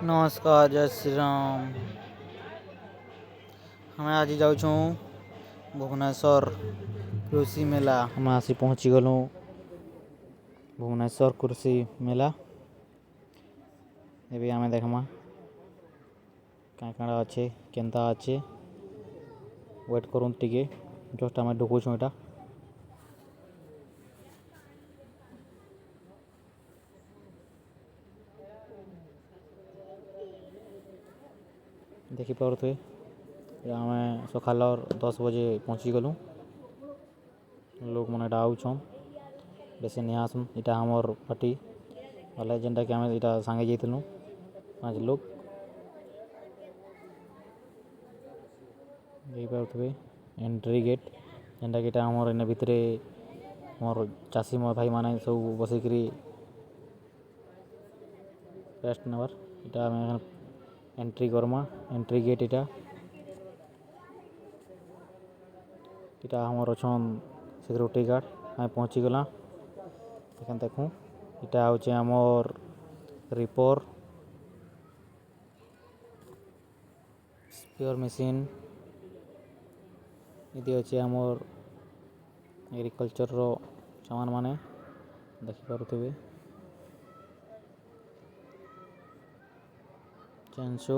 नमस्कार, जय श्री राम। हमें आज जाऊँ भुवनेश्वर कृषि मेला। हमें आसी पहुँची गलु भुवनेश्वर कृषि मेला। ये आम देखमा क्या क्या अच्छे केन्ता अच्छे वेट करूँ टिके जस्ट आम ढुकुछुँ इटा देखिपे आम सकाल 10 बजे पहुँची गलु। लोक मैंने आउछन बेसी नहीं आसन इटा हमर पार्टी वाले जेनटा कि आम इटा सांगे जाइलु 5 लोग देखिपे एंट्री गेट जेनटा कि हमर इन भितर मोर चाषी मोर भाई माने सब बसिकी रेस्ट नेबार इटा आम एंट्री करमा एंट्री गेट इटा हमर अच्छन सिक्योरिटी गार्ड आम पहुँची गला। देखूँ इटा हूँ आमर रिपोर स्पेयर मशीन ये अच्छे आमर एग्रीकल्चर रो सामान माने देखिपे चेंसो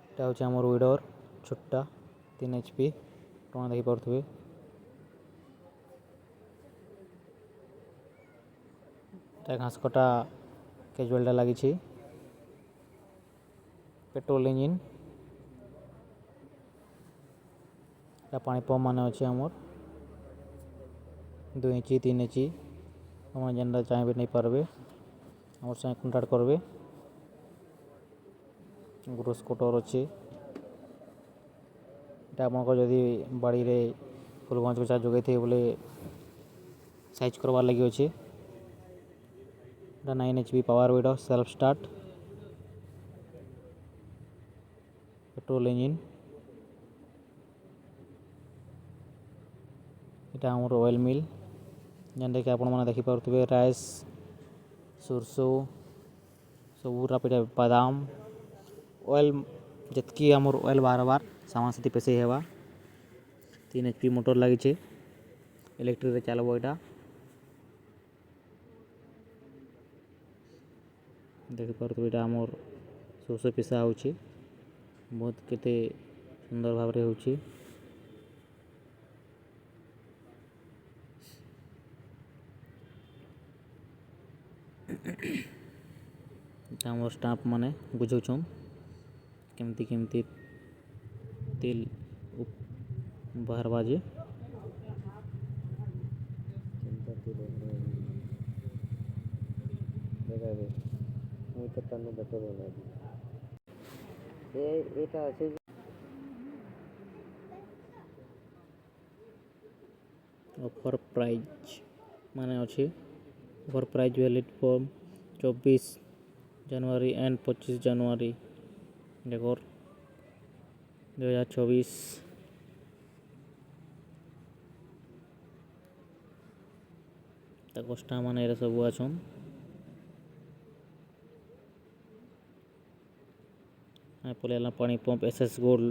इटा हूँ आमर विडर छोटा 3 HP टना देखिपे घास कटा कैजुअलटा लगी पेट्रोल इंजिन पानी पंप मान अच्छे आमर 2 इंची 3 इंची हम जेनटा चाहिए नहीं पारबे आम संगे कंटाक्ट करबे। ग्रोस कटर अच्छे आपको जदि बाड़ी रे फूल गछ गछा जोगे थे बोले साइज करवार लगी अच्छे 9 HP power weeder self start petrol engine इटा हमर ऑयल मिल जेनटा कि आपण मैंने देखिपे राइस सुरसो सब रापिटा बादाम ऑयल जितकी आमर ऑयल बार बार सामान साथी पेसे हेबा 3 HP मोटर लगी इलेक्ट्रिक रे चलबो इटा देखिपे इटा आमर सरसो पिसा होची बहुत केते सुंदर भाव रे होची आमर स्टाफ माने बुझौछन केमती केमती तेल बाहर बाजे ऑफर प्राइज माने अच्छे offer prize valid for 24 January and 25 January देखो 2024 कस्टा मान सब आछन पलैला पानी पंप एसएस गोल्ड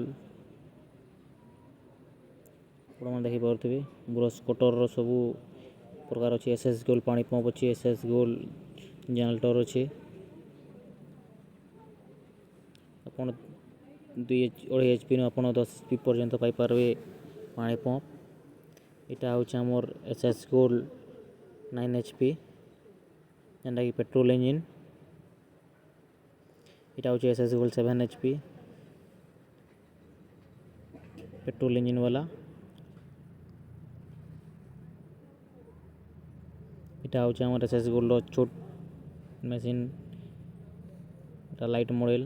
मैंने देखिपे ब्रश कटर सब प्रकार अच्छे एसएस गोल्ड पानी पंप अच्छे एसएस गोल्ड जनरेटर अच्छे अपन 2.5 HP नु अपन 10 HP पर्यंत पाई पारबे पानी पंप इटा हूँ आमर एसएस गोल्ड 9 HP जेनटा कि पेट्रोल इंजिन इटा हूँ SS gold 7 HP petrol engine वाला इटा हूँ आमर एसएस गोल्ड छोट मशीन इटा light model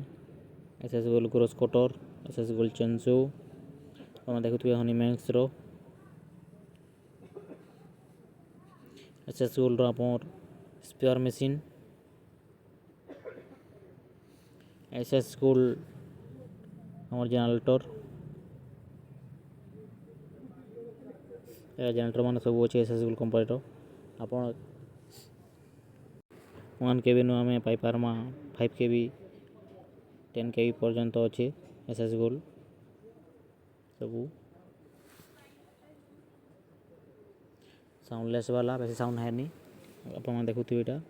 SS gold grass cutter SS gold chainsaw हम देखुए हनी मैक्स रो एसएस गोल्ड आमर स्पेयर मशीन एसएस गोल्ड आमर जनरेटर जनरेटर मान सब अच्छे एसएस गोल्ड कंपनी आप वन के नु आम पाइपरमा 5 KB 10 KB पर्यंत अच्छे एसएस गोल्ड सबू साउंडलेस वाला बेसी साउंड है नहीं आप देखुवे यहाँ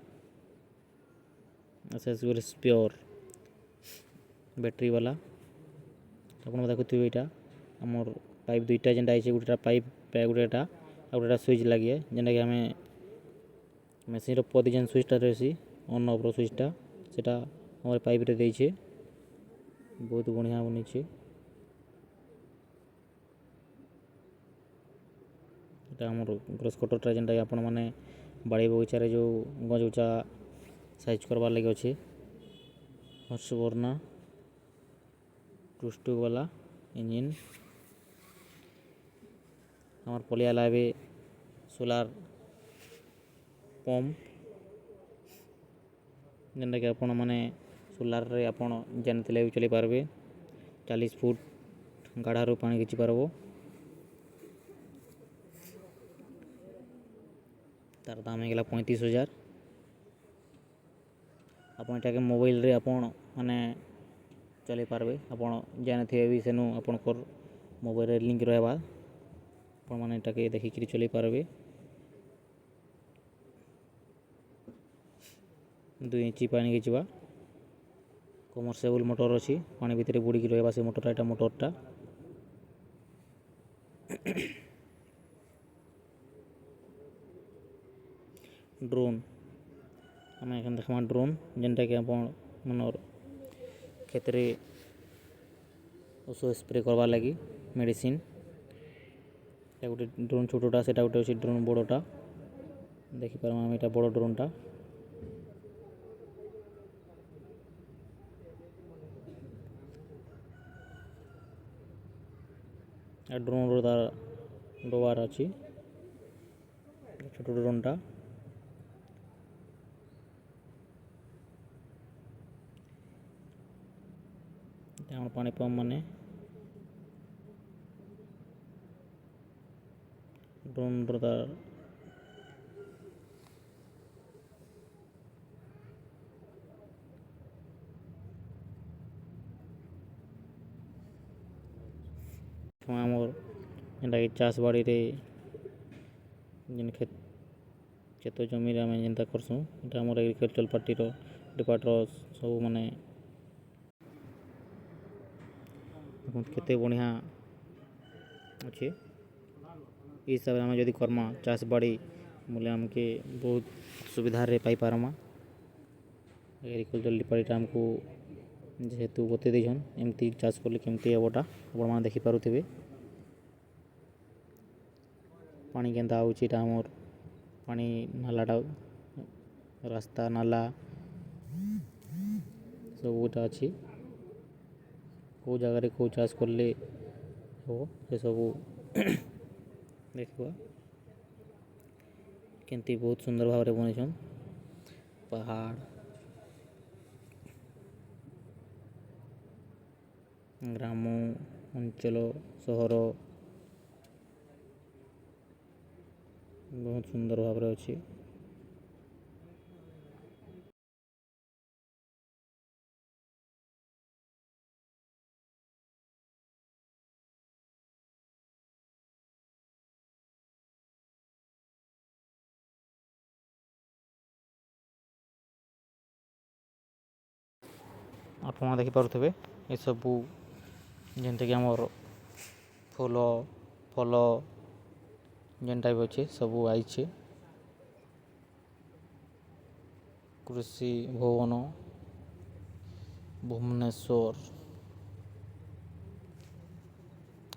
एसएस गोल्ड प्योर बैटरी वाला आप देखुवे यहाँ आमर पाइप दुईटा जेनटा है गोटेटा पाइप गोटेटा गोटेटा स्विच लगे जेनटा कि आम मेसीन पदी जेन स्विचटा रही ऑन ऑफ स्विचटा सेटा हमारे पाइप रे देछे बहुत बढ़िया बनीचे এটা আমার গ্রস কটরটা যেটা আপন মানে বাড়ি বগিচারে যে গজ উঁচা সাইজ করবার লাগে আছে হর্ষবর্ণা টুস্টু वाला ইঞ্জিন আমার পলিয়া লাগবে সোলার पंप जेनटा कि आपण मैंने सोलार रे आपण जानते भी चली पारबे 40 फुट गाढ़ारू पानी खींची पारबो तार दाम है 35,000 आपण एटा के मोबाइल रे आपण माने चली पारबे आपण जानते भी सेनु आपण कर मोबाइल रे लिंक रहबा आपण माने एटा के देखि कि चली पारबे 2 इंची पानी खींचवा कमर्शियल मोटर अच्छी पानी भितर बुड़ी रहा से मोटर एटा मोटरटा ड्रोन आम देखा ड्रोन जेनटा कि मनर खेत ओष स्प्रे करवार लगी मेडिसिन गोटे ड्रोन छोटा से गोटे ड्रोन बड़टा देखिपार आम यहाँ बड़ ड्रोनटा ड्रोन डोबार अच्छी छोट ड्रोनटा पानी पंप माने ड्रोन आमर जेनटा कि चाष बाड़ी रे जेन खेत जमी आम जेनता करसूँ ये आम एग्रिकल्चर पार्टी डिपार्टमेंट सब माने केते बढ़िया अच्छे हिसाब से जदि करमा चाष बाड़ी बोले आमके बहुत सुविधा रे पाई पारमा एग्रिकल्चर डिपार्टमेंट आमको जेहेतु बते देछन एमती चाष कले केमती हेबोटा आपण माने देखि पारुथिबे पानी केनता आउची ता हमर पानी नालाटा रास्ता नाला सबूटा अच्छी कौ जगार कौ चाष कले हो से सब देखा केमती बहुत सुंदर भाव में बनईछन पहाड़ ग्राम अंचल सहर बहुत सुंदर भाव में अच्छी। आप देखिपे ये सबू जेनता कि आमर फूल फल जेनटा भी अच्छे सबू आईचे कृषि भवन भुवनेश्वर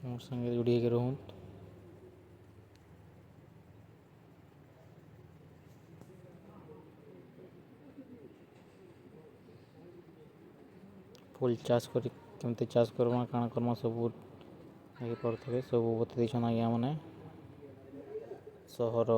मोर संगे जोड़ी के रहूँ फुल चाष कर केमती चाष करमा काଣା करमा सब पड़े सब बता आज्ञा मैंने सहर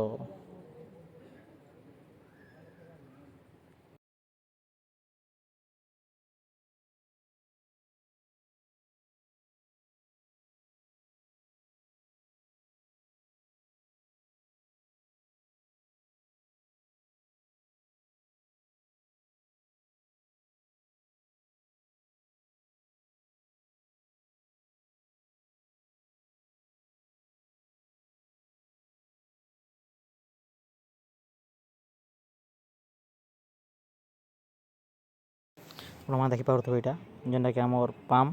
ଆପଣମାନେ ଦେଖିପାରୁଥିବେ ଏଇଟା ଯେନ୍ଟାକି ଆମର୍ ପାମ୍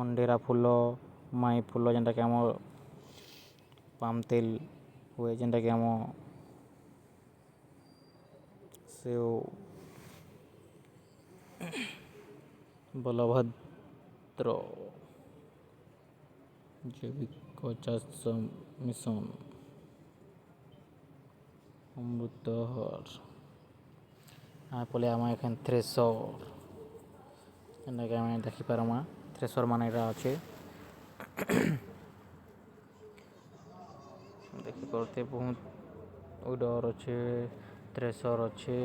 ଅଣ୍ଡିରା ଫୁଲ ମାଇ ଫୁଲ ଯେନ୍ଟାକି ଆମର୍ ପାମ୍ ତେଲ୍ ହୁଏ ଯେନ୍ଟାକି ଆମ ସେଓ ବଲଭଦ୍ର ଜୈବିକ ଚାଷ ମିଶନ ଅମୃତହର ଆମେ ପଲେ ଆମେ ଏଖେନ୍ ଥ୍ରେସର ଯେନ୍ଟାକି ଆମେ ଦେଖିପାରମା ଥ୍ରେସର ମାନେ ଏଇଟା ଅଛେ ଦେଖିପାରୁଥିବେ ବହୁତ ଉଇଡର ଅଛେ ଥ୍ରେସର ଅଛେ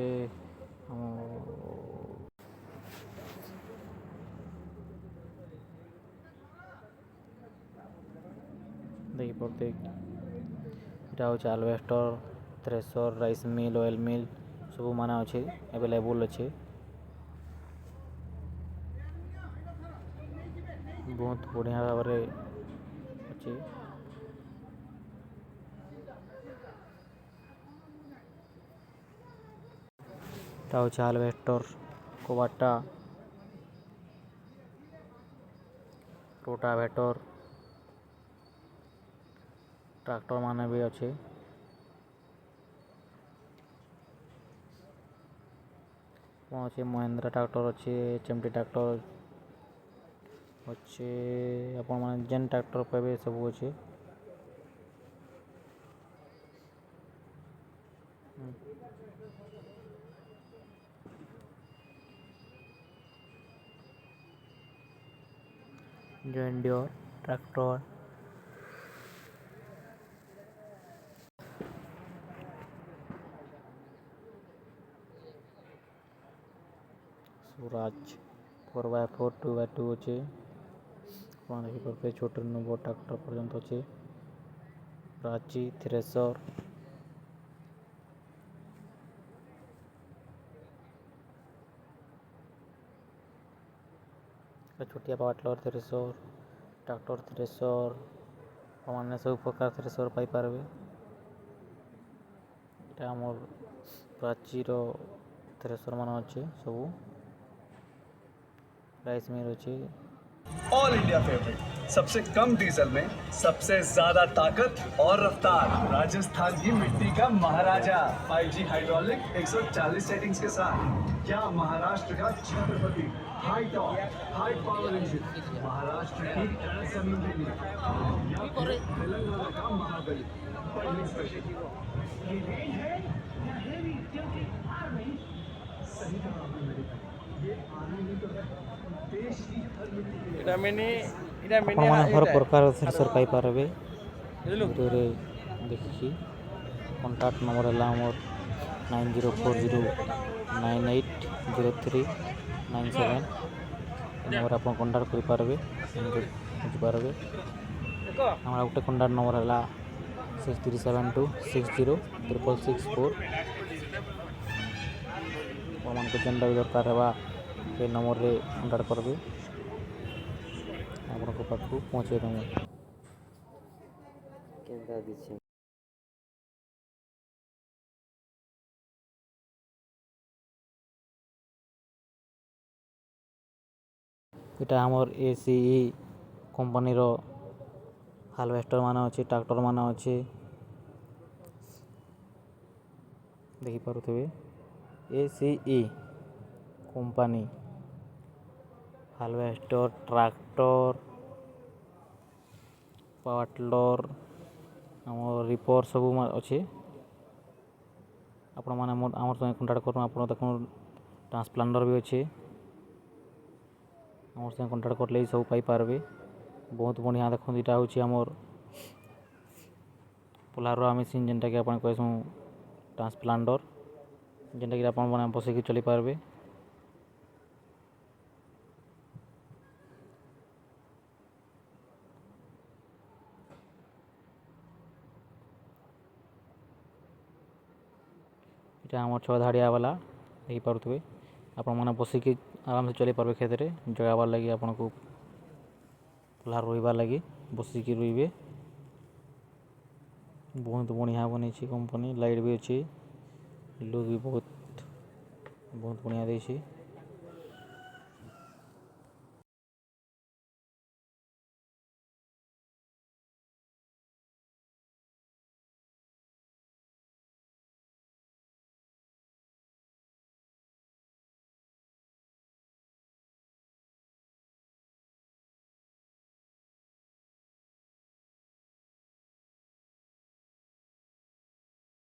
ଦେଖିପାରୁଥିବେ ଏଇଟା ହେଉଛି harvester thresher rice mill oil mill ସବୁ ମାନେ ଅଛେ ଆଭେଲେବୁଲ୍ ଅଛେ ବହୁତ ବଢ଼ିଆ ଭାବରେ ଅଛି এটা হচ্ছে আলভেস্টর কোবাটা रोटावेटर ट्रैक्टर माने भी अच्छे अच्छे महिंद्रा ट्रैक्टर अच्छे एचएमटी ट्रैक्टर अच्छे अपन मान जेन ट्रैक्टर पे सब अच्छे John Deere tractor Swaraj 4x4 2x2 अच्छे देखिए छोटे बड़ ट्रैक्टर पर्यंत अच्छे प्राची थ्रेसर छोटिया power tiller thresher tractor thresher मैंने सब प्रकार थ्रेसर पाई पारबे এটা আমার প্রাচীর थ्रेसर मान अच्छे सब राइस मिल अच्छे ऑल इंडिया फेवरेट सबसे कम डीजल में सबसे ज्यादा ताकत और रफ्तार राजस्थान की मिट्टी का महाराजा 5G हाइड्रोलिक 140 सेटिंग्स के साथ क्या महाराष्ट्र का Chhatrapati high top high power engine Maharashtra की जमीन तेलंगाना का महाबली पहली स्पेशल ये रेंज है या हेवी क्योंकि हार नहीं सही कहा आपने मेरे भाई ये आने नहीं तो है देश की हर मिट्टी ଆପଣମାନେ ହର ପ୍ରକାର ଥ୍ରେସର ପାଇପାରିବେ ଭିଡ଼ିଓରେ ଦେଖିକି କଣ୍ଟାକ୍ଟ ନମ୍ବର ହେଲା ଆମର 9040980397 ନମ୍ବର ଆପଣ କଣ୍ଟାକ୍ଟ କରିପାରିବେ ବୁଝିପାରିବେ ଆମର ଗୋଟେ କଣ୍ଟାକ୍ଟ ନମ୍ବର ହେଲା 6372606664 ଆପଣମାନଙ୍କୁ ଯେନ୍ଟା ବି ଦରକାର ହେବା ସେ ନମ୍ବରରେ କଣ୍ଟାକ୍ଟ କରିବେ ଆପଣଙ୍କ ପାଖକୁ ପହଞ୍ଚାଇ ଦେବୁ କେନ୍ତା କିଛି ଏଇଟା ଆମର ACE କମ୍ପାନୀର ହାଲଭେଷ୍ଟର ମାନେ ଅଛି ଟ୍ରାକ୍ଟର ମାନେ ଅଛି ଦେଖିପାରୁଥିବେ ACE company harvester tractor power tiller ଆମର ରିପର ସବୁ ଅଛି ଆପଣମାନେ ଆମର ସଙ୍ଗେ କଣ୍ଟାକ୍ଟ କରନ୍ତୁ ଆପଣ ଦେଖୁନ୍ ଟ୍ରାନ୍ସପ୍ଲାଣ୍ଟର ବି ଅଛି আমার সঙ্গে কন্টাক্ট করলে সব পাইপারবে বহুত বঢ়িয়া দেখুন এটা হচ্ছে আমার পোলারোয়া মেସିନ୍ ଯେନ୍ଟାକି ଆପଣ କହିସୁଁ ଟ୍ରାନ୍ସପ୍ଲାଣ୍ଟର ଯେନ୍ଟାକି ଆପଣମାନେ ବସିକି ଚଲିପାରିବେ এটা আমার 6 ଧାଡ଼ିଆ ବାଲା ହେଇପାରୁଥିବେ ଆପଣମାନେ ବସିକି ଆରାମସେ ଚଲେଇପାରିବେ କ୍ଷେତରେ ଜଗାବାର ଲାଗି ଆପଣଙ୍କୁ ପୋଲା ରୋଇବାର ଲାଗି ବସିକି ରୋଇବେ ବହୁତ ବଢ଼ିଆ ବନେଇଛି କମ୍ପାନୀ ଲାଇଟ୍ ବି ଅଛି ଲୁକ୍ ବି ବହୁତ ବଢ଼ିଆ ଦେଇଛି